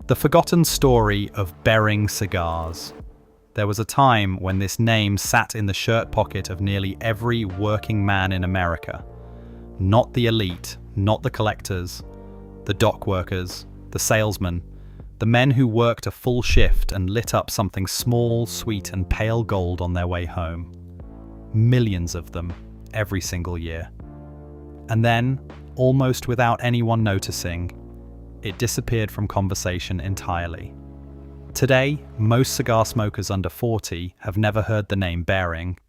The forgotten story of Bering Cigars. There was a time when this name sat in the shirt pocket of nearly every working man in America. Not the elite, not the collectors, the dock workers, the salesmen, the men who worked a full shift and lit up something small, sweet, and pale gold on their way home. Millions of them, every single year. And then, almost without anyone noticing, it disappeared from conversation entirely. Today, most cigar smokers under 40 have never heard the name Bering,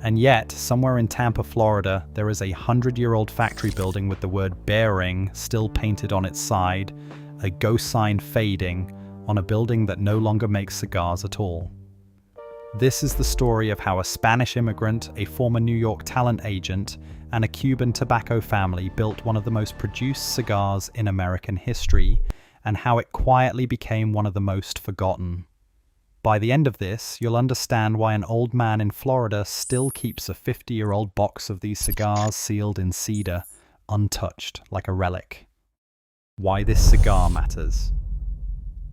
and yet, somewhere in Tampa, Florida, there is a 100-year-old factory building with the word Bering still painted on its side, a ghost sign fading on a building that no longer makes cigars at all. This is the story of how a Spanish immigrant, a former New York talent agent, and a Cuban tobacco family built one of the most produced cigars in American history, and how it quietly became one of the most forgotten. By the end of this, you'll understand why an old man in Florida still keeps a 50-year-old box of these cigars sealed in cedar, untouched, like a relic. Why this cigar matters.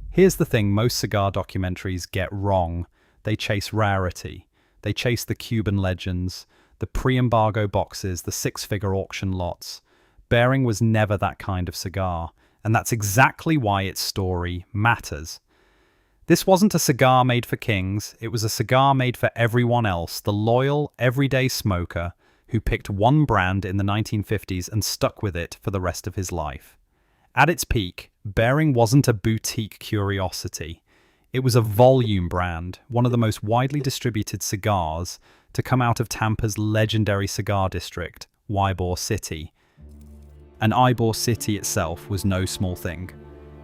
Here's the thing most cigar documentaries get wrong. They chase rarity. They chase the Cuban legends, the pre-embargo boxes, the six-figure auction lots. Bering was never that kind of cigar, and that's exactly why its story matters. This wasn't a cigar made for kings, it was a cigar made for everyone else, the loyal, everyday smoker who picked one brand in the 1950s and stuck with it for the rest of his life. At its peak, Bering wasn't a boutique curiosity. It was a volume brand, one of the most widely distributed cigars to come out of Tampa's legendary cigar district, Ybor City. And Ybor City itself was no small thing.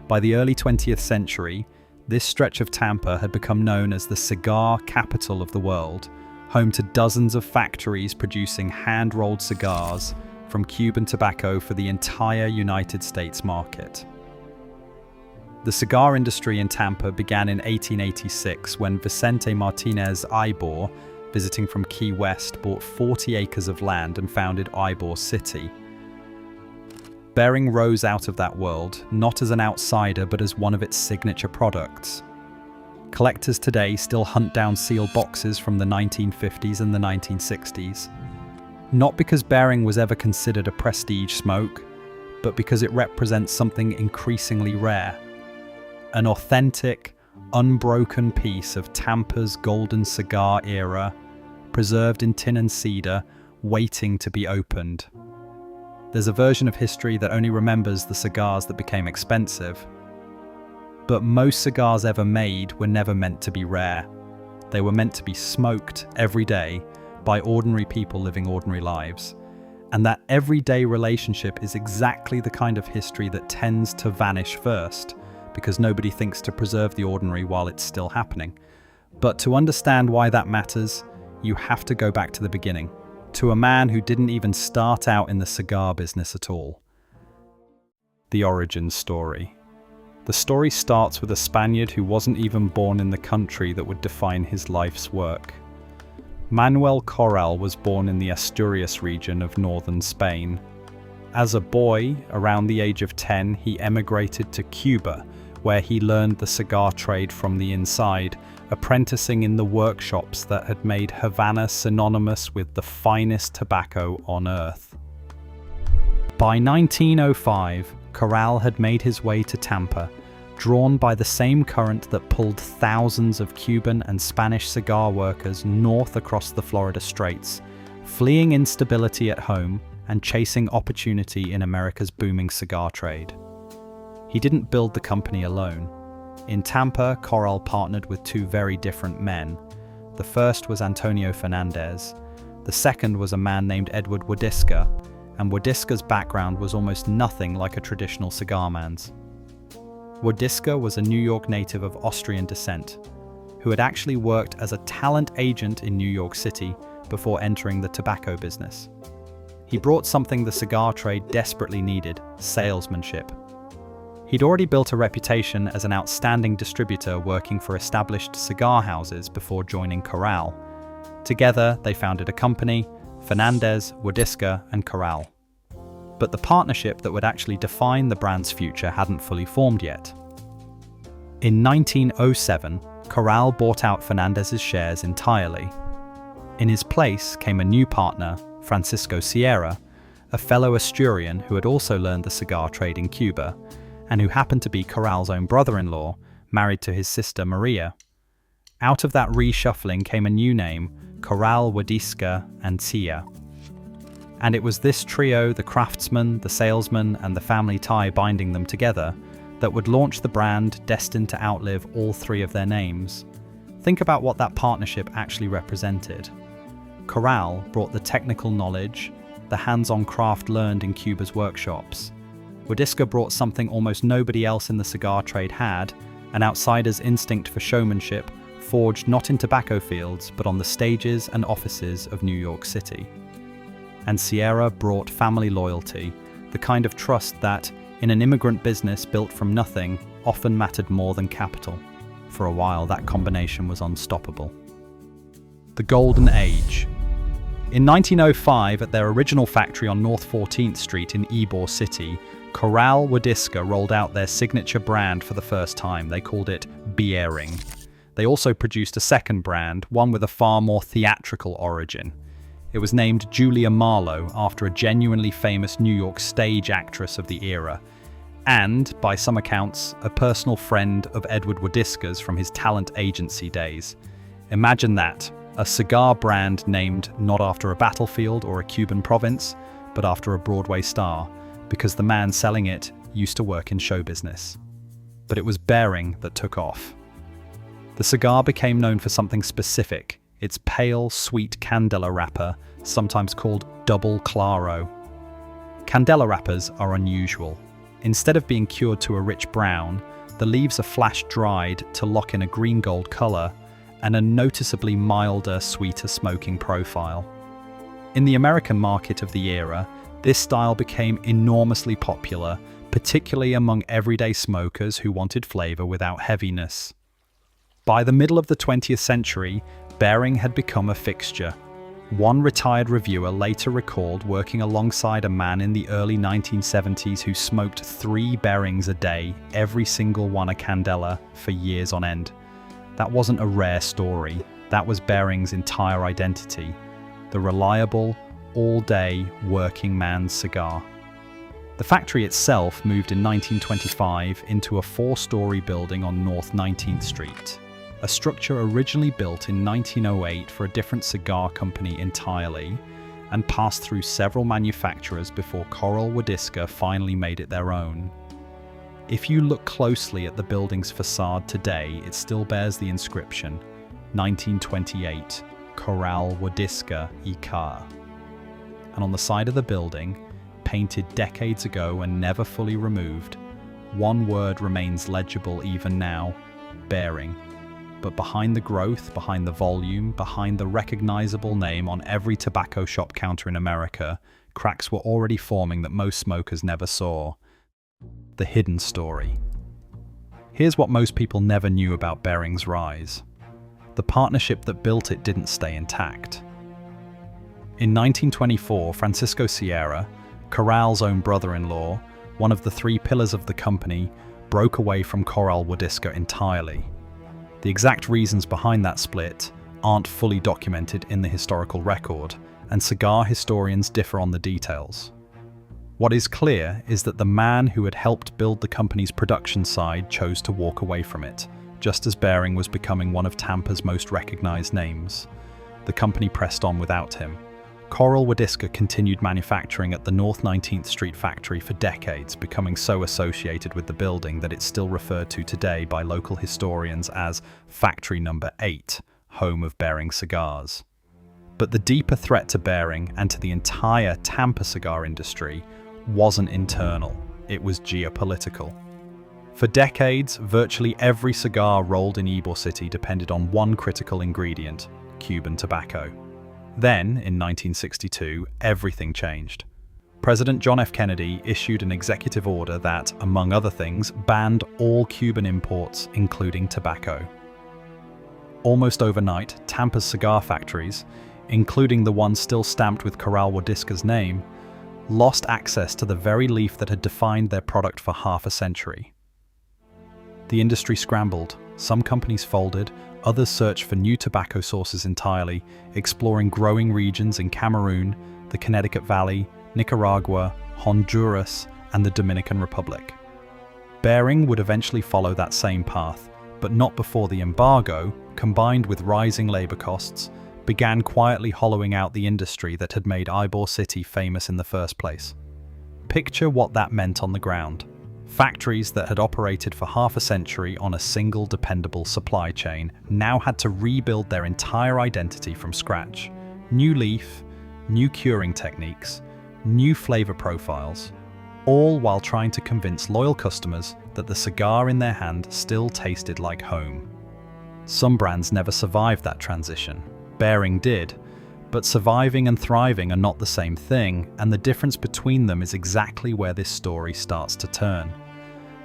By the early 20th century, this stretch of Tampa had become known as the cigar capital of the world, home to dozens of factories producing hand-rolled cigars from Cuban tobacco for the entire United States market. The cigar industry in Tampa began in 1886 when Vicente Martinez Ybor, visiting from Key West, bought 40 acres of land and founded Ybor City. Bering rose out of that world, not as an outsider but as one of its signature products. Collectors today still hunt down sealed boxes from the 1950s and the 1960s. Not because Bering was ever considered a prestige smoke, but because it represents something increasingly rare. An authentic, unbroken piece of Tampa's golden cigar era, preserved in tin and cedar, waiting to be opened. There's a version of history that only remembers the cigars that became expensive. But most cigars ever made were never meant to be rare. They were meant to be smoked every day by ordinary people living ordinary lives. And that everyday relationship is exactly the kind of history that tends to vanish first, because nobody thinks to preserve the ordinary while it's still happening. But to understand why that matters, you have to go back to the beginning, to a man who didn't even start out in the cigar business at all. The origin story. The story starts with a Spaniard who wasn't even born in the country that would define his life's work. Manuel Corral was born in the Asturias region of northern Spain. As a boy, around the age of 10, he emigrated to Cuba, where he learned the cigar trade from the inside, apprenticing in the workshops that had made Havana synonymous with the finest tobacco on earth. By 1905, Corral had made his way to Tampa, drawn by the same current that pulled thousands of Cuban and Spanish cigar workers north across the Florida Straits, fleeing instability at home and chasing opportunity in America's booming cigar trade. He didn't build the company alone. In Tampa, Corral partnered with two very different men. The first was Antonio Fernandez. The second was a man named Edward Wodiska, and Wodiska's background was almost nothing like a traditional cigar man's. Wodiska was a New York native of Austrian descent, who had actually worked as a talent agent in New York City before entering the tobacco business. He brought something the cigar trade desperately needed: salesmanship. He'd already built a reputation as an outstanding distributor working for established cigar houses before joining Corral. Together, they founded a company, Fernandez, Wodiska, and Corral. But the partnership that would actually define the brand's future hadn't fully formed yet. In 1907, Corral bought out Fernandez's shares entirely. In his place came a new partner, Francisco Sierra, a fellow Asturian who had also learned the cigar trade in Cuba, and who happened to be Corral's own brother-in-law, married to his sister Maria. Out of that reshuffling came a new name, Corral, Wodiska, and Tia. And it was this trio, the craftsman, the salesman, and the family tie binding them together, that would launch the brand destined to outlive all three of their names. Think about what that partnership actually represented. Corral brought the technical knowledge, the hands-on craft learned in Cuba's workshops. Wodiska brought something almost nobody else in the cigar trade had, an outsider's instinct for showmanship, forged not in tobacco fields, but on the stages and offices of New York City. And Sierra brought family loyalty, the kind of trust that, in an immigrant business built from nothing, often mattered more than capital. For a while, that combination was unstoppable. The Golden Age. In 1905, at their original factory on North 14th Street in Ybor City, Corral Wodiska rolled out their signature brand for the first time. They called it Bering. They also produced a second brand, one with a far more theatrical origin. It was named Julia Marlowe after a genuinely famous New York stage actress of the era, and, by some accounts, a personal friend of Edward Wodiska's from his talent agency days. Imagine that. A cigar brand named not after a battlefield or a Cuban province, but after a Broadway star, because the man selling it used to work in show business. But it was Bering that took off. The cigar became known for something specific, its pale, sweet candela wrapper, sometimes called double claro. Candela wrappers are unusual. Instead of being cured to a rich brown, the leaves are flash-dried to lock in a green-gold color and a noticeably milder, sweeter smoking profile. In the American market of the era, this style became enormously popular, particularly among everyday smokers who wanted flavor without heaviness. By the middle of the 20th century, Bering had become a fixture. One retired reviewer later recalled working alongside a man in the early 1970s who smoked 3 Berings a day, every single one a candela, for years on end. That wasn't a rare story. That was Bering's entire identity. The reliable, all-day, working man's cigar. The factory itself moved in 1925 into a 4-story building on North 19th Street. A structure originally built in 1908 for a different cigar company entirely, and passed through several manufacturers before Corral Wodiska finally made it their own. If you look closely at the building's facade today, it still bears the inscription, 1928, Corral Wodiska Cigar. And on the side of the building, painted decades ago and never fully removed, one word remains legible even now, Bering. But behind the growth, behind the volume, behind the recognizable name on every tobacco shop counter in America, cracks were already forming that most smokers never saw. The hidden story. Here's what most people never knew about Bering's rise. The partnership that built it didn't stay intact. In 1924, Francisco Sierra, Corral's own brother-in-law, one of the 3 pillars of the company, broke away from Corral Wodiska entirely. The exact reasons behind that split aren't fully documented in the historical record, and cigar historians differ on the details. What is clear is that the man who had helped build the company's production side chose to walk away from it, just as Bering was becoming one of Tampa's most recognized names. The company pressed on without him. Corral Wodiska continued manufacturing at the North 19th Street factory for decades, becoming so associated with the building that it's still referred to today by local historians as Factory Number 8, home of Bering Cigars. But the deeper threat to Bering and to the entire Tampa cigar industry wasn't internal, it was geopolitical. For decades, virtually every cigar rolled in Ybor City depended on one critical ingredient, Cuban tobacco. Then, in 1962, everything changed. President John F. Kennedy issued an executive order that, among other things, banned all Cuban imports, including tobacco. Almost overnight, Tampa's cigar factories, including the one still stamped with Corral Wodiska's name, lost access to the very leaf that had defined their product for half a century. The industry scrambled. Some companies folded, others searched for new tobacco sources entirely, exploring growing regions in Cameroon, the Connecticut Valley, Nicaragua, Honduras, and the Dominican Republic. Bering would eventually follow that same path, but not before the embargo, combined with rising labor costs, began quietly hollowing out the industry that had made Ybor City famous in the first place. Picture what that meant on the ground. Factories that had operated for half a century on a single dependable supply chain now had to rebuild their entire identity from scratch. New leaf, new curing techniques, new flavor profiles, all while trying to convince loyal customers that the cigar in their hand still tasted like home. Some brands never survived that transition. Bering did, but surviving and thriving are not the same thing, and the difference between them is exactly where this story starts to turn.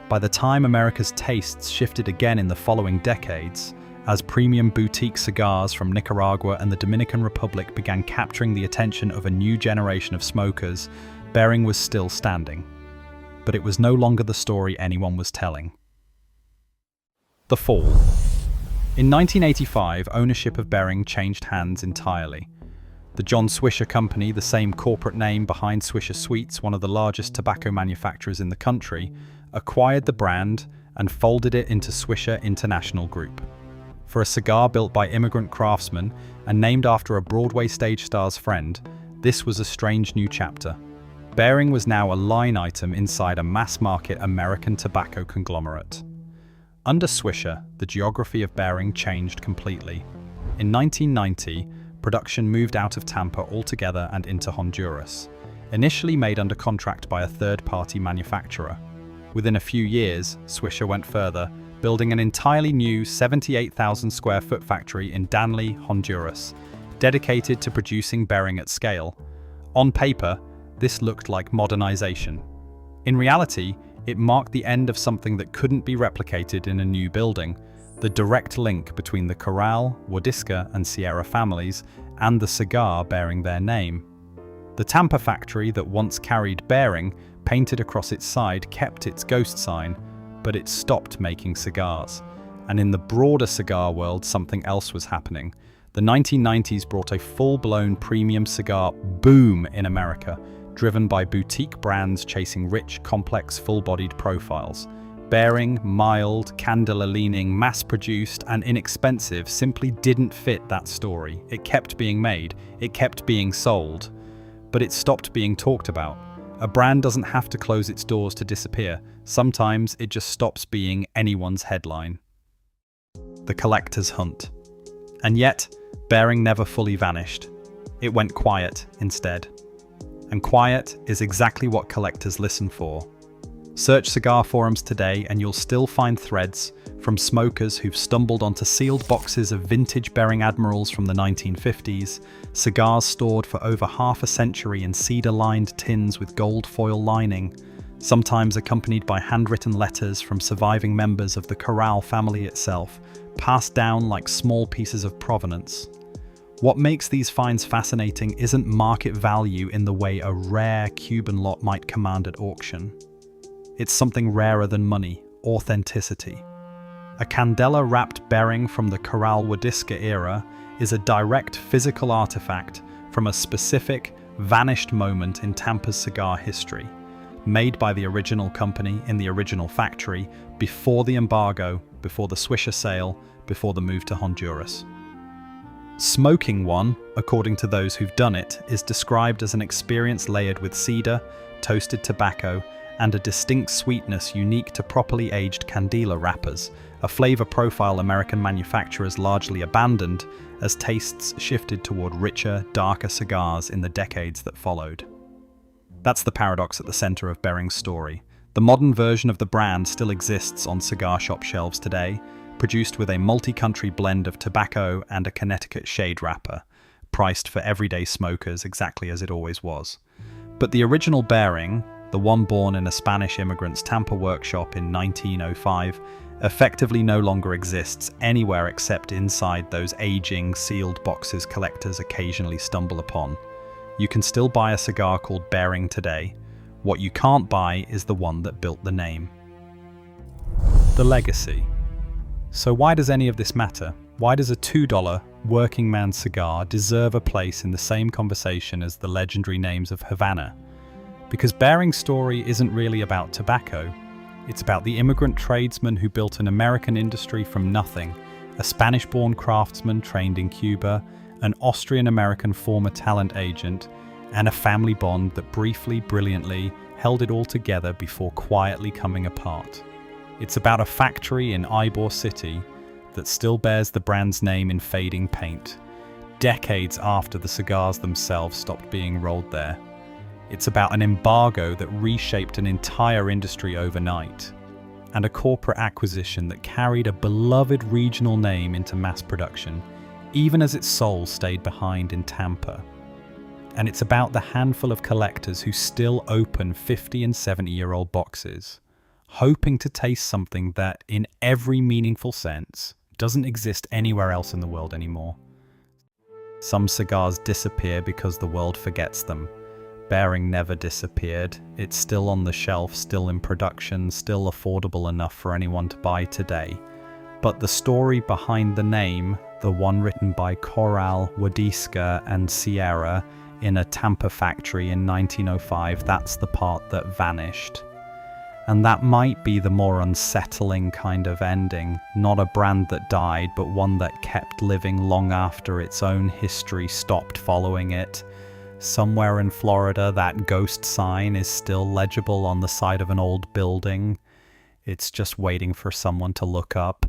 By the time America's tastes shifted again in the following decades, as premium boutique cigars from Nicaragua and the Dominican Republic began capturing the attention of a new generation of smokers, Bering was still standing. But it was no longer the story anyone was telling. The fall. In 1985, ownership of Bering changed hands entirely. The John Swisher Company, the same corporate name behind Swisher Sweets, one of the largest tobacco manufacturers in the country, acquired the brand and folded it into Swisher International Group. For a cigar built by immigrant craftsmen and named after a Broadway stage star's friend, this was a strange new chapter. Bering was now a line item inside a mass-market American tobacco conglomerate. Under Swisher, the geography of Bering changed completely. In 1990, production moved out of Tampa altogether and into Honduras, initially made under contract by a third-party manufacturer. Within a few years, Swisher went further, building an entirely new 78,000 square foot factory in Danlí, Honduras, dedicated to producing Bering at scale. On paper, this looked like modernization. In reality, it marked the end of something that couldn't be replicated in a new building, the direct link between the Corral, Wodiska, and Sierra families and the cigar bearing their name. The Tampa factory that once carried Bering, painted across its side, kept its ghost sign, but it stopped making cigars. And in the broader cigar world, something else was happening. The 1990s brought a full-blown premium cigar boom in America, driven by boutique brands chasing rich, complex, full-bodied profiles. Bering, mild, candela-leaning, mass-produced, and inexpensive simply didn't fit that story. It kept being made, it kept being sold, but it stopped being talked about. A brand doesn't have to close its doors to disappear. Sometimes it just stops being anyone's headline. The collector's hunt. And yet, Bering never fully vanished. It went quiet instead. And quiet is exactly what collectors listen for. Search cigar forums today and you'll still find threads from smokers who've stumbled onto sealed boxes of vintage Bering Admirals from the 1950s, cigars stored for over half a century in cedar-lined tins with gold foil lining, sometimes accompanied by handwritten letters from surviving members of the Corral family itself, passed down like small pieces of provenance. What makes these finds fascinating isn't market value in the way a rare Cuban lot might command at auction. It's something rarer than money: authenticity. A candela-wrapped Bering from the Corral Wodiska era is a direct physical artifact from a specific, vanished moment in Tampa's cigar history, made by the original company in the original factory, before the embargo, before the Swisher sale, before the move to Honduras. Smoking one, according to those who've done it, is described as an experience layered with cedar, toasted tobacco, and a distinct sweetness unique to properly aged candela wrappers, a flavor profile American manufacturers largely abandoned as tastes shifted toward richer, darker cigars in the decades that followed. That's the paradox at the center of Bering's story. The modern version of the brand still exists on cigar shop shelves today, produced with a multi-country blend of tobacco and a Connecticut shade wrapper, priced for everyday smokers exactly as it always was. But the original Bering, the one born in a Spanish immigrant's Tampa workshop in 1905, effectively no longer exists anywhere except inside those aging, sealed boxes collectors occasionally stumble upon. You can still buy a cigar called Bering today. What you can't buy is the one that built the name. The legacy. So why does any of this matter? Why does a $2 working man cigar deserve a place in the same conversation as the legendary names of Havana? Because Bering's story isn't really about tobacco. It's about the immigrant tradesman who built an American industry from nothing, a Spanish-born craftsman trained in Cuba, an Austrian-American former talent agent, and a family bond that briefly, brilliantly, held it all together before quietly coming apart. It's about a factory in Ybor City that still bears the brand's name in fading paint, decades after the cigars themselves stopped being rolled there. It's about an embargo that reshaped an entire industry overnight, and a corporate acquisition that carried a beloved regional name into mass production, even as its soul stayed behind in Tampa. And it's about the handful of collectors who still open 50 and 70-year-old boxes, hoping to taste something that, in every meaningful sense, doesn't exist anywhere else in the world anymore. Some cigars disappear because the world forgets them. Bering never disappeared. It's still on the shelf, still in production, still affordable enough for anyone to buy today. But the story behind the name, the one written by Corral, Wodiska, and Sierra in a Tampa factory in 1905, that's the part that vanished. And that might be the more unsettling kind of ending, not a brand that died, but one that kept living long after its own history stopped following it. Somewhere in Florida, that ghost sign is still legible on the side of an old building. It's just waiting for someone to look up.